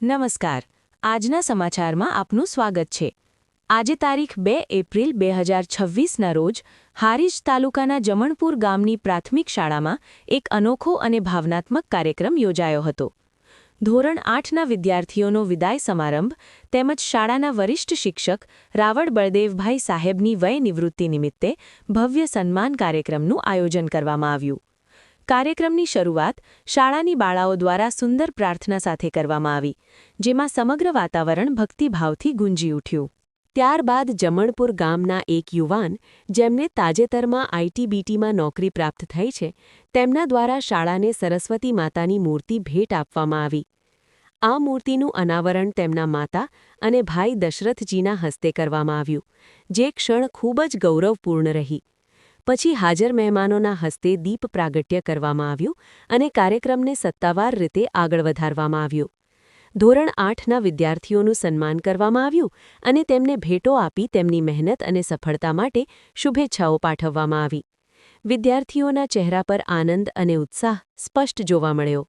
નમસ્કાર. આજના સમાચારમાં આપનું સ્વાગત છે. આજે તારીખ 2 એપ્રિલ 2026ના રોજ હારીજ તાલુકાના જમણપુર ગામની પ્રાથમિક શાળામાં એક અનોખો અને ભાવનાત્મક કાર્યક્રમ યોજાયો હતો. ધોરણ 8ના વિદ્યાર્થીઓનો વિદાય સમારંભ તેમજ શાળાના વરિષ્ઠ શિક્ષક રાવળ બળદેવભાઈ સાહેબની વય નિવૃત્તિ નિમિત્તે ભવ્ય સન્માન કાર્યક્રમનું આયોજન કરવામાં આવ્યું. કાર્યક્રમની શરૂઆત શાળાની બાળાઓ દ્વારા સુંદર પ્રાર્થના સાથે કરવામાં આવી, જેમાં સમગ્ર વાતાવરણ ભક્તિભાવથી ગુંજી ઉઠ્યું. ત્યારબાદ જમણપુર ગામના એક યુવાન, જેમને તાજેતરમાં આઈટીબીટીમાં નોકરી પ્રાપ્ત થઈ છે, તેમના દ્વારા શાળાને સરસ્વતી માતાની મૂર્તિ ભેટ આપવામાં આવી. આ મૂર્તિનું અનાવરણ તેમના માતા અને ભાઈ દશરથજીના હસ્તે કરવામાં આવ્યું, જે ક્ષણ ખૂબ જ ગૌરવપૂર્ણ રહી. પછી હાજર મહેમાનોના હસ્તે દીપ પ્રાગટ્ય કરવામાં આવ્યું અને કાર્યક્રમને સત્તાવાર રીતે આગળ વધારવામાં આવ્યો. ધોરણ 8ના વિદ્યાર્થીઓનું સન્માન કરવામાં આવ્યું અને તેમને ભેટો આપી તેમની મહેનત અને સફળતા માટે શુભેચ્છાઓ પાઠવવામાં આવી. વિદ્યાર્થીઓના ચહેરા પર આનંદ અને ઉત્સાહ સ્પષ્ટ જોવા મળ્યો.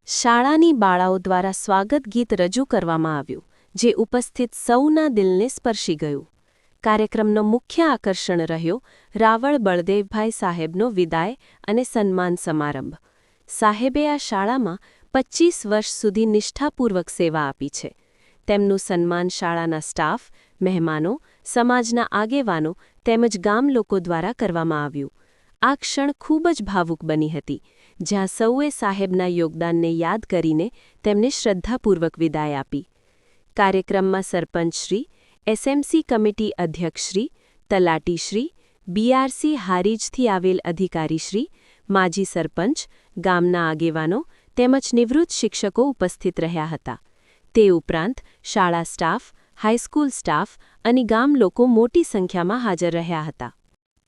શાળાની બાળાઓ દ્વારા સ્વાગત ગીત રજૂ કરવામાં આવ્યું, જે ઉપસ્થિત સૌના દિલને સ્પર્શી ગયું. કાર્યક્રમનો મુખ્ય આકર્ષણ રહ્યો રાવળ બળદેવભાઈ સાહેબનો વિદાય અને સન્માન સમારંભ. સાહેબે આ શાળામાં 25 વર્ષ સુધી નિષ્ઠાપૂર્વક સેવા આપી છે. તેમનું સન્માન શાળાના સ્ટાફ, મહેમાનો, સમાજના આગેવાનો તેમજ ગામ લોકો દ્વારા કરવામાં આવ્યું. આ ક્ષણ ખૂબ જ ભાવુક બની હતી, જ્યાં સૌએ સાહેબના યોગદાનને યાદ કરીને તેમને શ્રદ્ધાપૂર્વક વિદાય આપી. કાર્યક્રમમાં સરપંચશ્રી, એસએમસી કમિટી અધ્યક્ષશ્રી, તલાટીશ્રી, બીઆરસી હારીજથી આવેલ અધિકારીશ્રી, માજી સરપંચ, ગામના આગેવાનો તેમજ નિવૃત્ત શિક્ષકો ઉપસ્થિત રહ્યા હતા. તે ઉપરાંત શાળા સ્ટાફ, હાઈસ્કૂલ સ્ટાફ અને ગામ લોકો મોટી સંખ્યામાં હાજર રહ્યા હતા.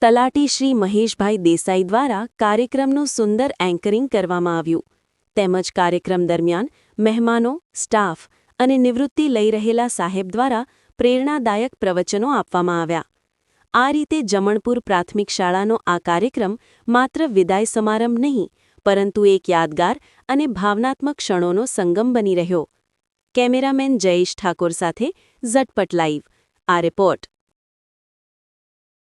તલાટી શ્રી મહેશભાઈ દેસાઈ દ્વારા કાર્યક્રમનું સુંદર એન્કરિંગ કરવામાં આવ્યું, તેમજ કાર્યક્રમ દરમિયાન મહેમાનો, સ્ટાફ અને નિવૃત્તિ લઈ રહેલા સાહેબ દ્વારા પ્રેરણાદાયક પ્રવચનો આપવામાં આવ્યા. આ રીતે જમણપુર પ્રાથમિક શાળાનો આ કાર્યક્રમ માત્ર વિદાય સમારંભ નહીં, પરંતુ એક યાદગાર અને ભાવનાત્મક ક્ષણોનો સંગમ બની રહ્યો. કેમેરામેન જયેશ ઠાકોર સાથે ઝટપટ લાઈવ. આ રિપોર્ટ.